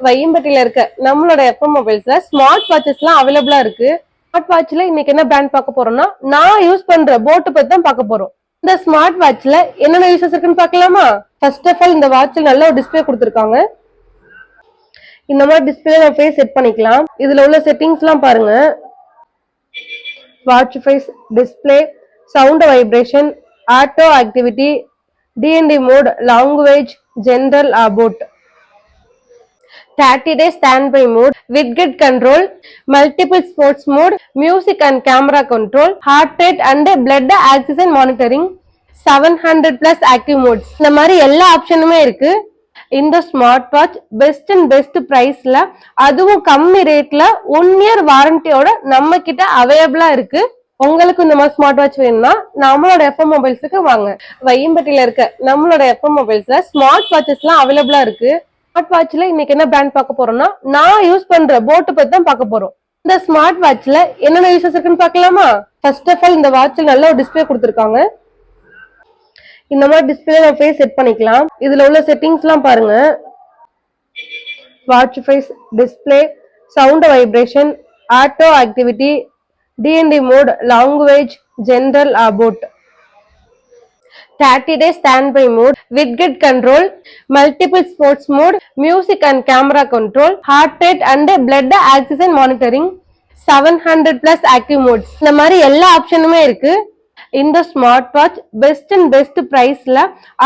வையம்பட்டியில இருக்க நம்மளோட FM மொபைல்ஸ்ல smart வாட்சஸ்லாம் அவைலபிளா இருக்கு. ஸ்மார்ட் வாட்ச்ல இன்னைக்கு என்ன பிராண்ட் பார்க்க போறோம்னா, நான் யூஸ் பண்ற போட் பத்தி தான் பார்க்க போறோம். இந்த ஸ்மார்ட் வாட்ச்ல என்னென்ன யூசஸ் இருக்குன்னு பார்க்கலாமா? ஃபர்ஸ்ட் ஆஃப் ஆல் இந்த வாட்ச்ல நல்ல ஒரு டிஸ்பிளே கொடுத்துருக்காங்க. இந்த மாதிரி டிஸ்பிளே நம்ம போய் செட் பண்ணிக்கலாம். இதுல உள்ள செட்டிங்ஸ்லாம் பாருங்க. Watch face, display, sound vibration, auto activity, DND mode, language, general, about 30 days standby mode, widget control, multiple sports mode, music and camera control, heart rate and blood oxygen monitoring, 700 plus active modes. இந்த மாதிரி எல்லா ஆப்ஷனுமே இருக்கு. இந்த smart watch best and best பிரைஸ்ல, அதுவும் கம்மி ரேட்ல 1 year வாரண்டியோட நம்ம கிட்ட அவைலபிளா இருக்கு. உங்களுக்கு இந்த மாதிரி ஸ்மார்ட் வாட்ச் வேணும்னா நம்மளோட எஃப்எம் மொபைல்ஸுக்கு வாங்க. வையம்பட்டியில இருக்க நம்மளோட எஃப்எம் மொபைல்ஸ்ல ஸ்மார்ட் வாட்சஸ் எல்லாம் அவைலபிளா இருக்கு. ஸ்மார்ட் வாட்ச்ல இன்னைக்கு என்ன பிராண்ட் பார்க்க போறோம்னா, நான் யூஸ் பண்ற போட் பத்தி தான் பார்க்க போறோம். இந்த ஸ்மார்ட் வாட்ச்ல என்னென்ன யூசஸ் இருக்குன்னு பார்க்கலாமா? ஃபர்ஸ்ட் ஆஃப் ஆல் இந்த வாட்ச்ல நல்ல ஒரு டிஸ்பிளே கொடுத்துருக்காங்க. இந்த மாதிரி டிஸ்பிளே நம்ம போய் செட் பண்ணிக்கலாம். இதுல உள்ள செட்டிங்ஸ்லாம் பாருங்க. Watch face, display, sound vibration, auto activity, DND mode, language, general, about 30 days standby mode, widget control, multiple sports mode, music and camera control, heart rate and blood oxygen monitoring, 700 plus active modes. இந்த மாதிரி எல்லா ஆப்ஷனுமே இருக்கு. இந்த smart watch best and best பிரைஸ்ல,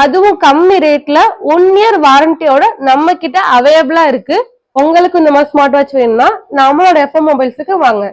அதுவும் கம்மி ரேட்ல 1 year வாரண்டியோட நம்ம கிட்ட அவைலபிளா இருக்கு. உங்களுக்கு இந்த மாதிரி ஸ்மார்ட் வாட்ச் வேணும்னா நம்மளோட எஃப்எம் மொபைல்ஸுக்கு வாங்க.